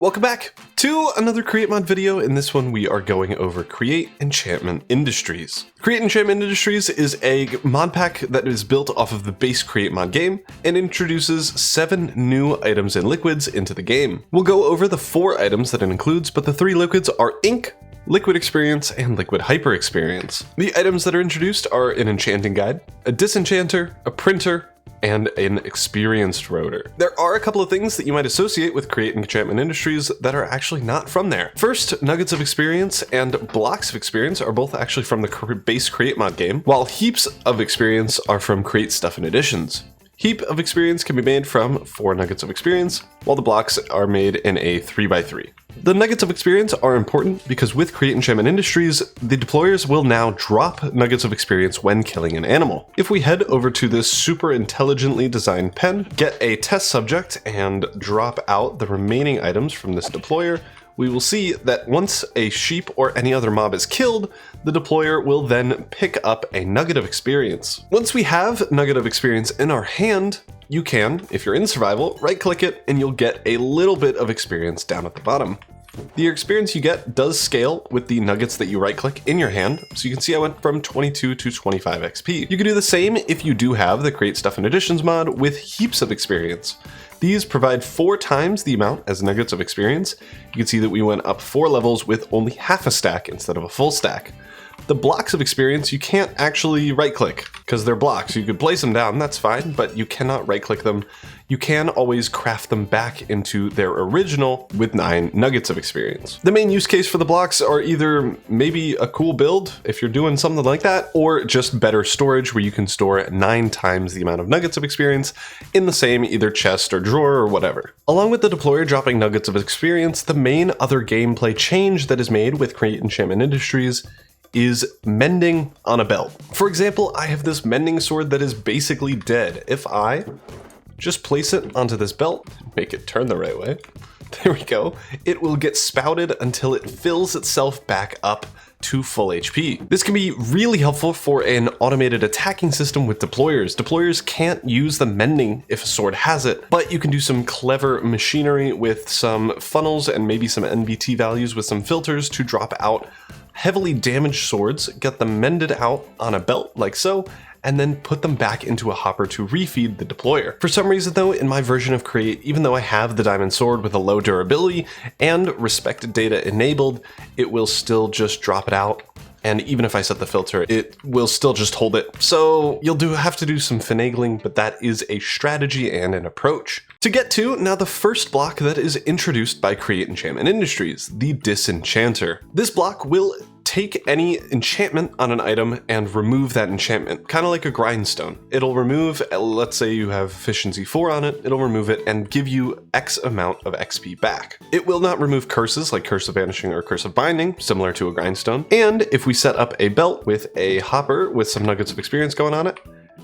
Welcome back to another Create Mod video. In this one, we are going over Create Enchantment Industries. Create Enchantment Industries is a mod pack that is built off of the base Create Mod game and introduces 7 new items and liquids into the game. We'll go over the 4 items that it includes, but the 3 liquids are ink, liquid experience, and liquid hyper experience. The items that are introduced are an enchanting guide, a disenchanter, a printer, and an experienced rotor. There are a couple of things that you might associate with Create Enchantment Industries that are actually not from there. First, nuggets of experience and blocks of experience are both actually from the base Create Mod game, while heaps of experience are from Create Stuff and Additions. Heap of experience can be made from 4 nuggets of experience, while the blocks are made in a 3x3. The nuggets of experience are important because with Create Enchantment Industries, the deployers will now drop nuggets of experience when killing an animal. If we head over to this super intelligently designed pen, get a test subject, and drop out the remaining items from this deployer, we will see that once a sheep or any other mob is killed, the deployer will then pick up a nugget of experience. Once we have nugget of experience in our hand, you can, if you're in survival, right-click it and you'll get a little bit of experience down at the bottom. The experience you get does scale with the nuggets that you right-click in your hand, so you can see I went from 22 to 25 XP. You can do the same if you do have the Create Stuff and Additions mod with heaps of experience. These provide 4 times the amount as nuggets of experience. You can see that we went up 4 levels with only half a stack instead of a full stack. The blocks of experience you can't actually right-click because they're blocks. You could place them down, that's fine, but you cannot right-click them. You can always craft them back into their original with 9 nuggets of experience. The main use case for the blocks are either maybe a cool build, if you're doing something like that, or just better storage where you can store 9 times the amount of nuggets of experience in the same either chest or drawer or whatever. Along with the deployer dropping nuggets of experience, the main other gameplay change that is made with Create Enchantment Industries is mending on a belt. For example, I have this mending sword that is basically dead. If I just place it onto this belt, make it turn the right way, there we go, it will get spouted until it fills itself back up to full HP. This can be really helpful for an automated attacking system with deployers. Deployers can't use the mending if a sword has it, but you can do some clever machinery with some funnels and maybe some NBT values with some filters to drop out heavily damaged swords, get them mended out on a belt like so, and then put them back into a hopper to refeed the deployer. For some reason though, in my version of Create, even though I have the diamond sword with a low durability and respected data enabled, it will still just drop it out. And even if I set the filter, it will still just hold it. So you'll have to do some finagling, but that is a strategy and an approach. To get to, now the first block that is introduced by Create Enchantment Industries, the Disenchanter. This block will take any enchantment on an item and remove that enchantment, kind of like a grindstone. It'll remove, let's say you have efficiency 4 on it, it'll remove it and give you X amount of XP back. It will not remove curses like Curse of Vanishing or Curse of Binding, similar to a grindstone. And if we set up a belt with a hopper with some nuggets of experience going on it,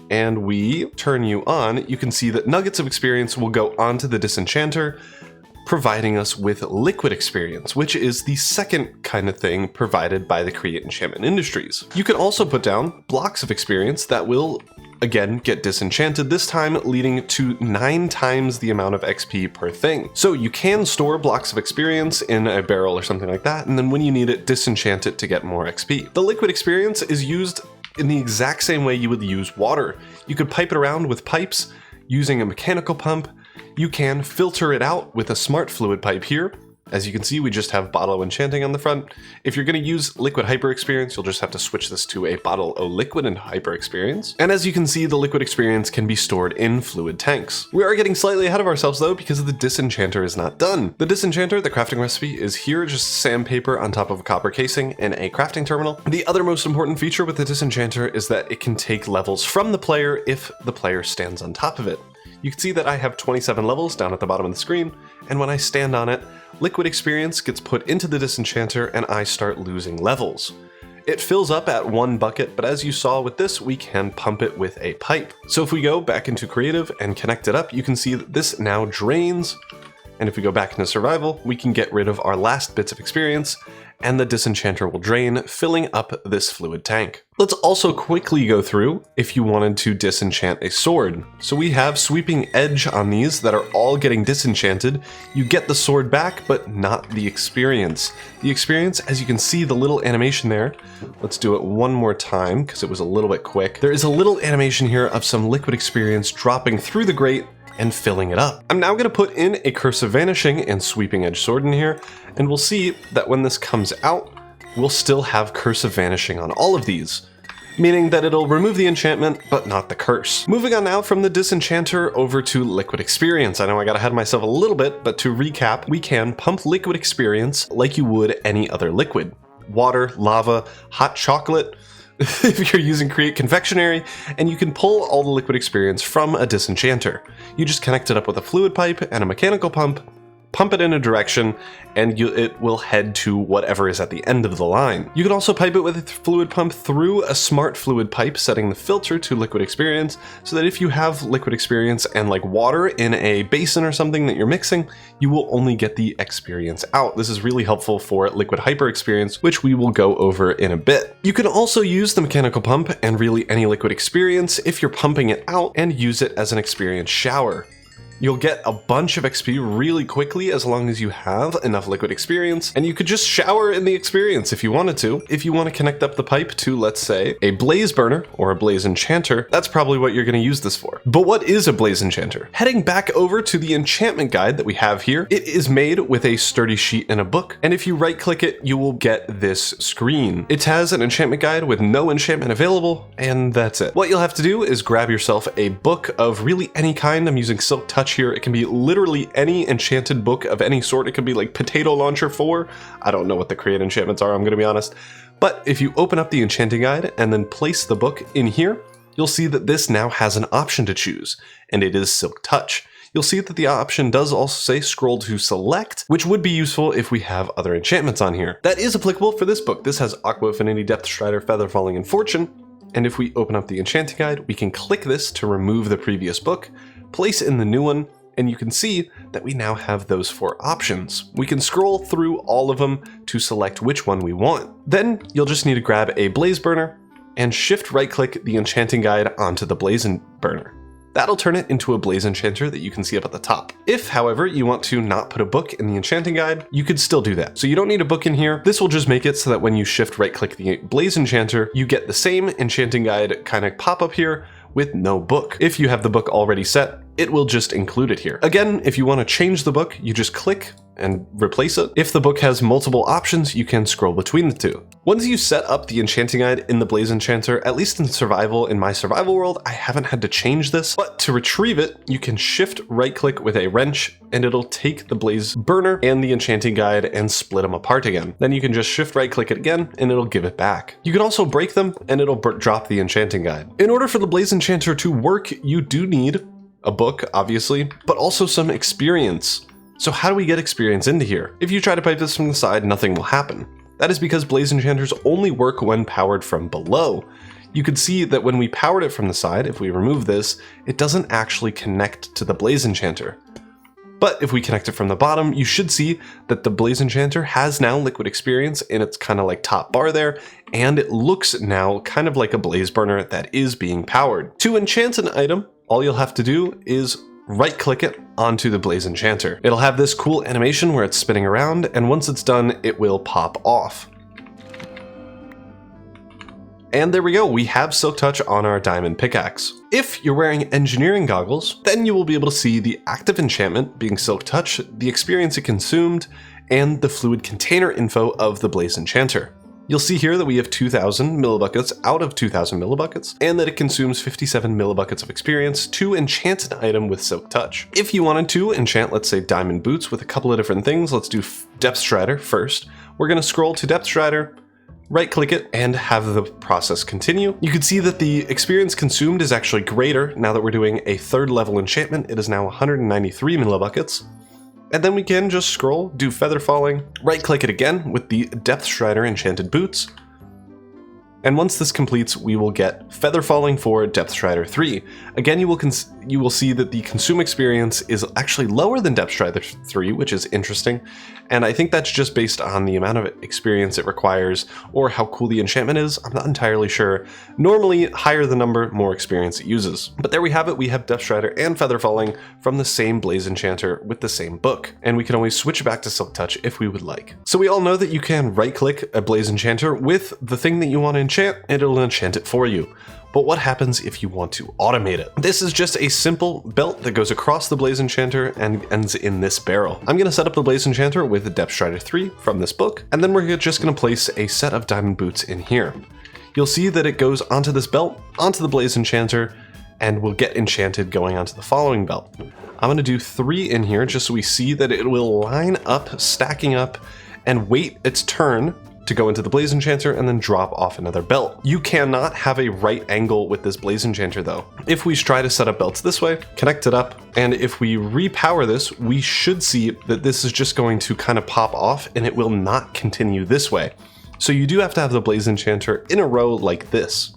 and we turn you on, you can see that nuggets of experience will go onto the Disenchanter, providing us with liquid experience, which is the second kind of thing provided by the Create Enchantment Industries. You can also put down blocks of experience that will, again, get disenchanted, this time leading to 9 times the amount of XP per thing. So you can store blocks of experience in a barrel or something like that, and then when you need it, disenchant it to get more XP. The liquid experience is used in the exact same way you would use water. You could pipe it around with pipes using a mechanical pump. You can filter it out with a smart fluid pipe here. As you can see, we just have Bottle of Enchanting on the front. If you're going to use Liquid Hyper Experience, you'll just have to switch this to a Bottle of Liquid and Hyper Experience. And as you can see, the Liquid Experience can be stored in fluid tanks. We are getting slightly ahead of ourselves though, because the Disenchanter is not done. The Disenchanter, the crafting recipe, is here, just sandpaper on top of a copper casing and a crafting terminal. The other most important feature with the Disenchanter is that it can take levels from the player if the player stands on top of it. You can see that I have 27 levels down at the bottom of the screen, and when I stand on it, liquid experience gets put into the Disenchanter and I start losing levels. It fills up at 1 bucket, but as you saw with this, we can pump it with a pipe. So if we go back into Creative and connect it up, you can see that this now drains, and if we go back into Survival, we can get rid of our last bits of experience, and the Disenchanter will drain, filling up this fluid tank. Let's also quickly go through if you wanted to disenchant a sword. So we have Sweeping Edge on these that are all getting disenchanted. You get the sword back, but not the experience. The experience, as you can see the little animation there, let's do it one more time because it was a little bit quick. There is a little animation here of some liquid experience dropping through the grate and filling it up. I'm now going to put in a Curse of Vanishing and Sweeping Edge sword in here, and we'll see that when this comes out, we'll still have Curse of Vanishing on all of these, meaning that it'll remove the enchantment, but not the curse. Moving on now from the Disenchanter over to Liquid Experience. I know I got ahead of myself a little bit, but to recap, we can pump Liquid Experience like you would any other liquid. Water, lava, hot chocolate, if you're using Create Confectionery, and you can pull all the liquid experience from a Disenchanter. You just connect it up with a fluid pipe and a mechanical pump it in a direction, and it will head to whatever is at the end of the line. You can also pipe it with a fluid pump through a smart fluid pipe, setting the filter to liquid experience, so that if you have liquid experience and like water in a basin or something that you're mixing, you will only get the experience out. This is really helpful for liquid hyper experience, which we will go over in a bit. You can also use the mechanical pump and really any liquid experience if you're pumping it out and use it as an experience shower. You'll get a bunch of XP really quickly as long as you have enough liquid experience, and you could just shower in the experience if you wanted to. If you want to connect up the pipe to, let's say, a blaze burner or a blaze enchanter, that's probably what you're going to use this for. But what is a blaze enchanter? Heading back over to the enchantment guide that we have here, it is made with a sturdy sheet and a book, and if you right click it, you will get this screen. It has an enchantment guide with no enchantment available, and that's it. What you'll have to do is grab yourself a book of really any kind. I'm using Silk Touch here. It can be literally any enchanted book of any sort. It could be like Potato Launcher 4. I don't know what the Create enchantments are, I'm going to be honest. But if you open up the enchanting guide and then place the book in here, you'll see that this now has an option to choose, and it is Silk Touch. You'll see that the option does also say scroll to select, which would be useful if we have other enchantments on here. That is applicable for this book. This has Aqua Affinity, Depth Strider, Feather Falling, and Fortune. And if we open up the enchanting guide, we can click this to remove the previous book, place in the new one, and you can see that we now have those 4 options. We can scroll through all of them to select which one we want. Then you'll just need to grab a blaze burner and shift right click the enchanting guide onto the blaze burner. That'll turn it into a blaze enchanter that you can see up at the top. If, however, you want to not put a book in the enchanting guide, you could still do that. So you don't need a book in here. This will just make it so that when you shift right click the blaze enchanter, you get the same enchanting guide kind of pop up here with no book. If you have the book already set, it will just include it here. Again, if you want to change the book, you just click and replace it. If the book has multiple options, you can scroll between the two. Once you set up the enchanting guide in the Blaze Enchanter, at least in survival, in my survival world, I haven't had to change this, but to retrieve it, you can shift right click with a wrench and it'll take the Blaze Burner and the enchanting guide and split them apart again. Then you can just shift right click it again and it'll give it back. You can also break them and it'll drop the enchanting guide. In order for the Blaze Enchanter to work, you do need a book, obviously, but also some experience. So how do we get experience into here? If you try to pipe this from the side, nothing will happen. That is because Blaze Enchanters only work when powered from below. You can see that when we powered it from the side, if we remove this, it doesn't actually connect to the Blaze Enchanter. But if we connect it from the bottom, you should see that the Blaze Enchanter has now liquid experience in its kind of like top bar there, and it looks now kind of like a blaze burner that is being powered. To enchant an item, all you'll have to do is right click it onto the Blaze Enchanter. It'll have this cool animation where it's spinning around, and once it's done, it will pop off. And there we go, we have Silk Touch on our diamond pickaxe. If you're wearing engineering goggles, then you will be able to see the active enchantment being Silk Touch, the experience it consumed, and the fluid container info of the Blaze Enchanter. You'll see here that we have 2,000 millibuckets out of 2,000 millibuckets, and that it consumes 57 millibuckets of experience to enchant an item with Silk Touch. If you wanted to enchant, let's say, diamond boots with a couple of different things, let's do Depth Strider first. We're going to scroll to Depth Strider, right click it, and have the process continue. You can see that the experience consumed is actually greater now that we're doing a 3rd level enchantment. It is now 193 millibuckets. And then we can just scroll, do Feather Falling, right click it again with the Depth Strider Enchanted Boots, And once this completes, we will get Feather Falling for Depth Strider 3. Again, you will see that the consume experience is actually lower than Depth Strider 3, which is interesting. And I think that's just based on the amount of experience it requires or how cool the enchantment is. I'm not entirely sure. Normally, higher the number, more experience it uses. But there we have it. We have Depth Strider and Feather Falling from the same Disenchanter with the same book. And we can always switch back to Silk Touch if we would like. So we all know that you can right-click a Disenchanter with the thing that you want to enchant, and it'll enchant it for you. But what happens if you want to automate it? This is just a simple belt that goes across the Disenchanter and ends in this barrel. I'm going to set up the Disenchanter with the Depth Strider 3 from this book, and then we're just going to place a set of diamond boots in here. You'll see that it goes onto this belt, onto the Disenchanter, and will get enchanted going onto the following belt. I'm going to do 3 in here just so we see that it will line up, stacking up, and wait its turn to go into the Disenchanter and then drop off another belt. You cannot have a right angle with this Disenchanter though. If we try to set up belts this way, connect it up, and if we repower this, we should see that this is just going to kind of pop off and it will not continue this way. So you do have to have the Disenchanter in a row like this.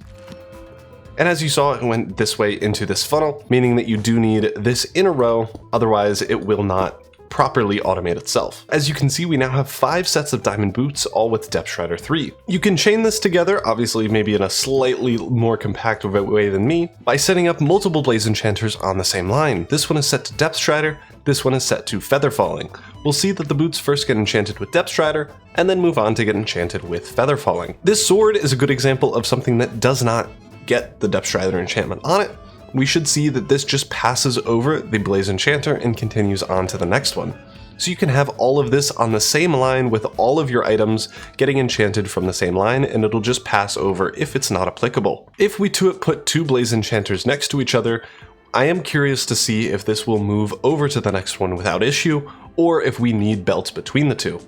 And as you saw, it went this way into this funnel, meaning that you do need this in a row, otherwise it will not properly automate itself. As you can see, we now have 5 sets of diamond boots, all with Depth Strider 3. You can chain this together, obviously maybe in a slightly more compact way than me, by setting up multiple Disenchanters on the same line. This one is set to Depth Strider, this one is set to Feather Falling. We'll see that the boots first get enchanted with Depth Strider, and then move on to get enchanted with Feather Falling. This sword is a good example of something that does not get the Depth Strider enchantment on it. We should see that this just passes over the Disenchanter and continues on to the next one. So you can have all of this on the same line with all of your items getting enchanted from the same line, and it'll just pass over if it's not applicable. If we put 2 Disenchanters next to each other, I am curious to see if this will move over to the next one without issue, or if we need belts between the 2.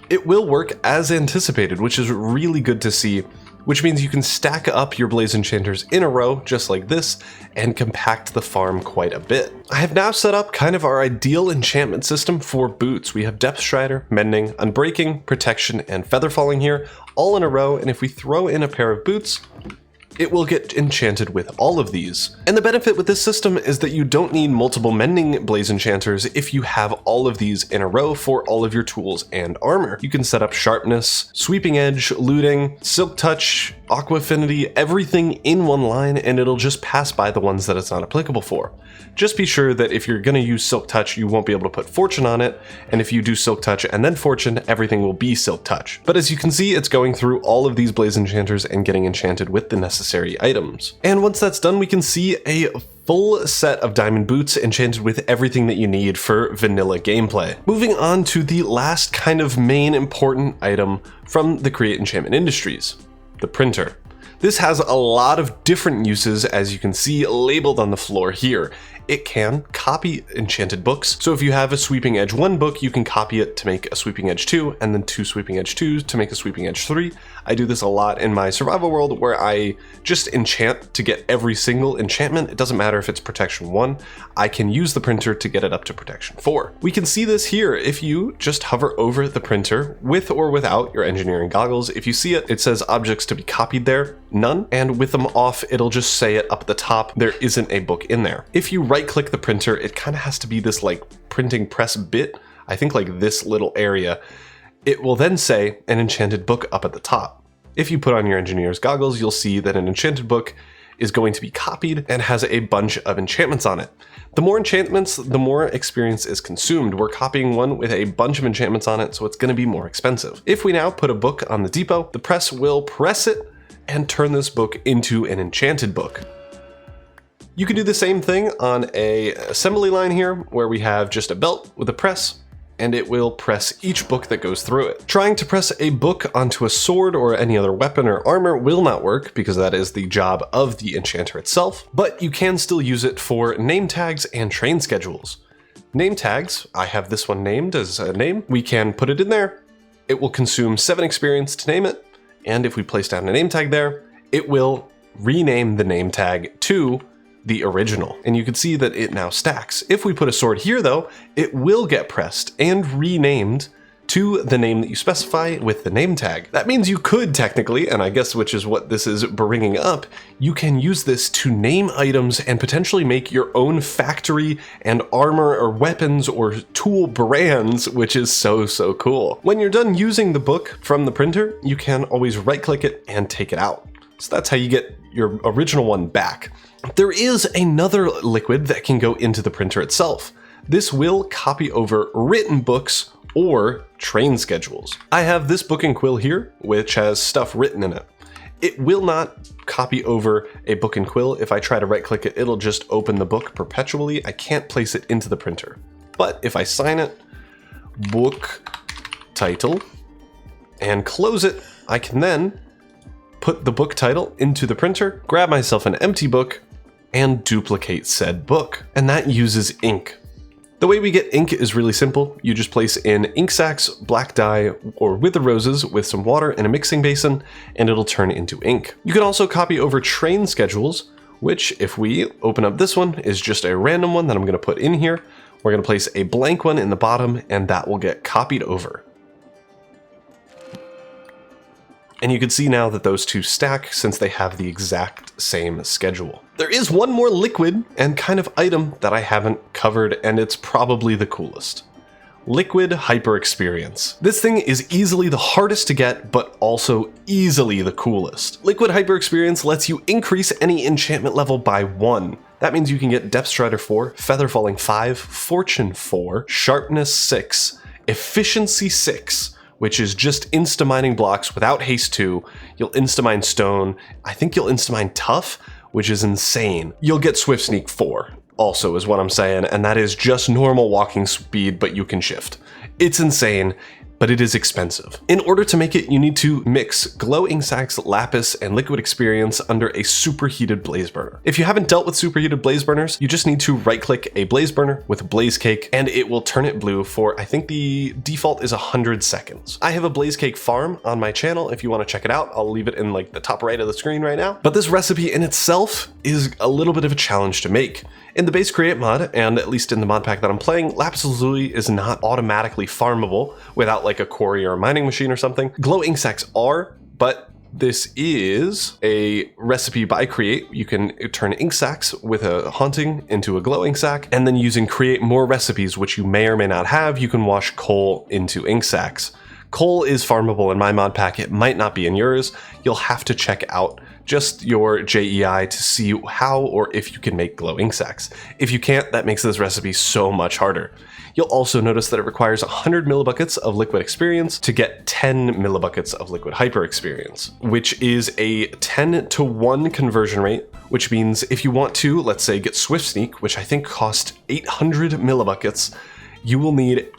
It will work as anticipated, which is really good to see, which means you can stack up your Disenchanters in a row, just like this, and compact the farm quite a bit. I have now set up kind of our ideal enchantment system for boots. We have Depth Strider, Mending, Unbreaking, Protection, and Feather Falling here, all in a row, and if we throw in a pair of boots, it will get enchanted with all of these. And the benefit with this system is that you don't need multiple Mending Disenchanters if you have all of these in a row for all of your tools and armor. You can set up Sharpness, Sweeping Edge, Looting, Silk Touch, Aqua Affinity, everything in one line, and it'll just pass by the ones that it's not applicable for. Just be sure that if you're going to use Silk Touch, you won't be able to put Fortune on it, and if you do Silk Touch and then Fortune, everything will be Silk Touch. But as you can see, it's going through all of these Disenchanters and getting enchanted with the necessary items. And once that's done, we can see a full set of diamond boots enchanted with everything that you need for vanilla gameplay. Moving on to the last kind of main important item from the Create Enchantment Industries, the printer. This has a lot of different uses, as you can see labeled on the floor here. It can copy enchanted books. So if you have a Sweeping Edge 1 book, you can copy it to make a Sweeping Edge 2, and then 2 Sweeping Edge 2s to make a Sweeping Edge 3. I do this a lot in my survival world where I just enchant to get every single enchantment. It doesn't matter if it's Protection 1. I can use the printer to get it up to Protection 4. We can see this here if you just hover over the printer with or without your engineering goggles. If you see it, it says objects to be copied there, none, and with them off, it'll just say it up at the top, there isn't a book in there. If you right click the printer, it kind of has to be this like printing press bit, I think like this little area. It will then say an enchanted book up at the top. If you put on your engineer's goggles, you'll see that an enchanted book is going to be copied and has a bunch of enchantments on it. The more enchantments, the more experience is consumed. We're copying one with a bunch of enchantments on it, so it's going to be more expensive. If we now put a book on the depot, the press will press it and turn this book into an enchanted book. You can do the same thing on a assembly line here, where we have just a belt with a press, and it will press each book that goes through it. Trying to press a book onto a sword or any other weapon or armor will not work, because that is the job of the enchanter itself, but you can still use it for name tags and train schedules. Name tags, I have this one named as a name. We can put it in there. It will consume 7 experience to name it, and if we place down a name tag there, it will rename the name tag to the original, and you can see that it now stacks. If we put a sword here though, it will get pressed and renamed to the name that you specify with the name tag. That means you could technically, and I guess which is what this is bringing up, you can use this to name items and potentially make your own factory and armor or weapons or tool brands, which is so cool. When you're done using the book from the printer, you can always right-click it and take it out. So that's how you get your original one back. There is another liquid that can go into the printer itself. This will copy over written books or train schedules. I have this book and quill here, which has stuff written in it. It will not copy over a book and quill. If I try to right click it, it'll just open the book perpetually. I can't place it into the printer. But if I sign it, book title, and close it, I can then put the book title into the printer, grab myself an empty book, and duplicate said book. And that uses ink. The way we get ink is really simple. You just place in ink sacs, black dye, or wither roses with some water in a mixing basin, and it'll turn into ink. You can also copy over train schedules, which if we open up this one is just a random one that I'm going to put in here. We're going to place a blank one in the bottom, and that will get copied over. And you can see now that those two stack since they have the exact same schedule. There is one more liquid and kind of item that I haven't covered, and it's probably the coolest. Liquid Hyper Experience. This thing is easily the hardest to get, but also easily the coolest. Liquid Hyper Experience lets you increase any enchantment level by 1. That means you can get Depth Strider 4, Feather Falling 5, Fortune 4, Sharpness 6, Efficiency 6, which is just insta-mining blocks without haste 2. You'll insta-mine stone. I think you'll insta-mine tough, which is insane. You'll get Swift Sneak 4, also is what I'm saying, and that is just normal walking speed, but you can shift. It's insane, but it is expensive. In order to make it, you need to mix Glow Ink Sacs, Lapis, and Liquid Experience under a superheated blaze burner. If you haven't dealt with superheated blaze burners, you just need to right-click a blaze burner with a blaze cake, and it will turn it blue for, I think the default is 100 seconds. I have a blaze cake farm on my channel. If you want to check it out, I'll leave it in like the top right of the screen right now. But this recipe in itself is a little bit of a challenge to make. In the base Create mod, and at least in the mod pack that I'm playing, Lapis Lazuli is not automatically farmable without like a quarry or a mining machine or something. Glow Ink Sacs are, but this is a recipe by Create. You can turn ink sacs with a haunting into a glow ink sac, and then using Create more recipes, which you may or may not have, you can wash coal into ink sacs. Coal is farmable in my mod pack. It might not be in yours. You'll have to check out just your JEI to see how or if you can make glow ink sacs. If you can't, that makes this recipe so much harder. You'll also notice that it requires 100 millibuckets of liquid experience to get 10 millibuckets of liquid hyper experience, which is a 10-to-1 conversion rate, which means if you want to, let's say, get Swift Sneak, which I think cost 800 millibuckets, you will need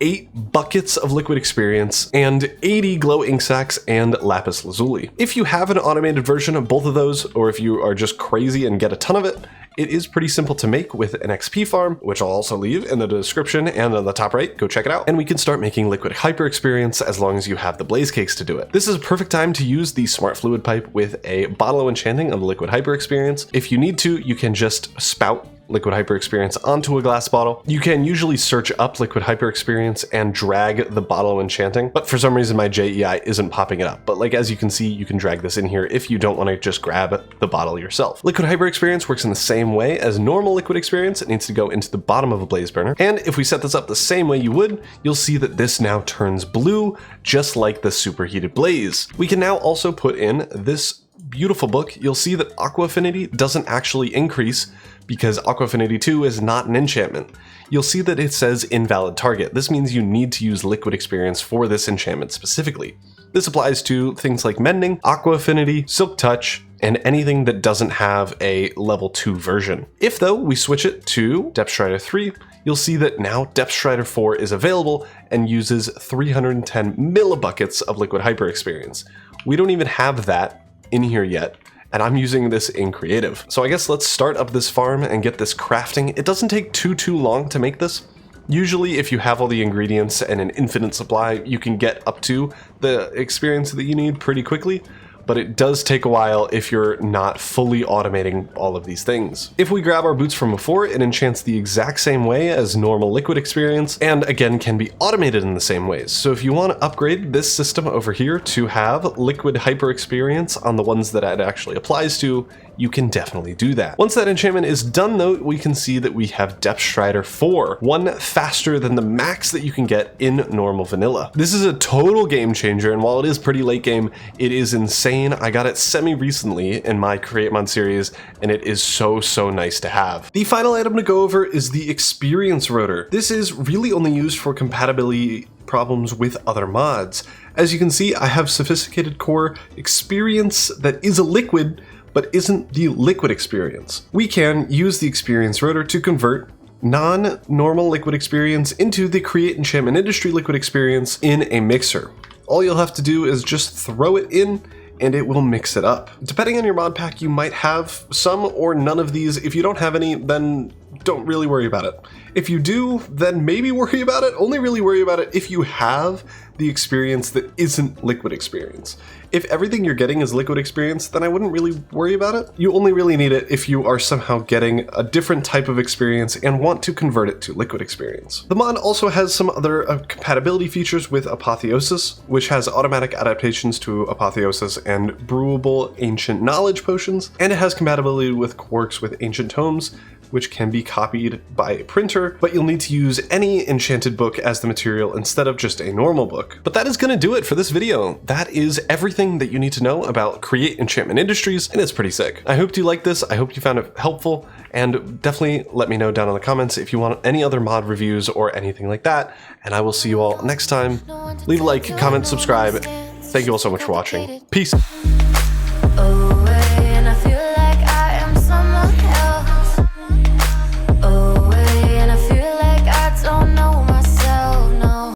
8 buckets of liquid experience and 80 glow ink sacs and lapis lazuli. If you have an automated version of both of those, or if you are just crazy and get a ton of it, it is pretty simple to make with an XP farm, which I'll also leave in the description and on the top right. Go check it out. And we can start making liquid hyper experience as long as you have the blaze cakes to do it. This is a perfect time to use the smart fluid pipe with a bottle of enchanting of liquid hyper experience. If you need to, you can just spout liquid hyper experience onto a glass bottle. You can usually search up liquid hyper experience and drag the bottle of enchanting, but for some reason my JEI isn't popping it up. But like, as you can see, you can drag this in here if you don't want to just grab the bottle yourself. Liquid hyper experience works in the same way as normal liquid experience. It needs to go into the bottom of a blaze burner. And if we set this up the same way you would, you'll see that this now turns blue, just like the superheated blaze. We can now also put in this beautiful book. You'll see that Aqua Affinity doesn't actually increase because Aqua Affinity 2 is not an enchantment. You'll see that it says invalid target. This means you need to use liquid experience for this enchantment specifically. This applies to things like Mending, Aqua Affinity, Silk Touch, and anything that doesn't have a level 2 version. If though we switch it to Depth Strider 3, you'll see that now Depth Strider 4 is available and uses 310 millibuckets of liquid hyper experience. We don't even have that in here yet, and I'm using this in creative. So I guess let's start up this farm and get this crafting. It doesn't take too long to make this. Usually if you have all the ingredients and an infinite supply, you can get up to the experience that you need pretty quickly. but it does take a while if you're not fully automating all of these things. If we grab our boots from before, it enchants the exact same way as normal liquid experience, and again can be automated in the same ways. So if you want to upgrade this system over here to have liquid hyper experience on the ones that it actually applies to, you can definitely do that. Once that enchantment is done though, we can see that we have Depth Strider 4, one faster than the max that you can get in normal vanilla. This is a total game changer, and while it is pretty late game, it is insane. I got it semi-recently in my Create Mod series, and it is so nice to have. The final item to go over is the Experience Rotor. This is really only used for compatibility problems with other mods. As you can see, I have Sophisticated Core Experience that is a liquid, but isn't the liquid experience. We can use the Experience Rotor to convert non-normal liquid experience into the Create Enchantment Industry liquid experience in a mixer. All you'll have to do is just throw it in and it will mix it up. Depending on your mod pack, you might have some or none of these. If you don't have any, then don't really worry about it. If you do, then maybe worry about it. Only really worry about it if you have the experience that isn't liquid experience. If everything you're getting is liquid experience, then I wouldn't really worry about it. You only really need it if you are somehow getting a different type of experience and want to convert it to liquid experience. The mod also has some other compatibility features with Apotheosis, which has automatic adaptations to Apotheosis and brewable ancient knowledge potions, and it has compatibility with quirks with ancient tomes, which can be copied by a printer, but you'll need to use any enchanted book as the material instead of just a normal book. But that is going to do it for this video. That is everything that you need to know about Create Enchantment Industries, and it's pretty sick. I hope you liked this, I hope you found it helpful, and definitely let me know down in the comments if you want any other mod reviews or anything like that, and I will see you all next time. Leave a like, comment, subscribe. Thank you all so much for watching. Peace.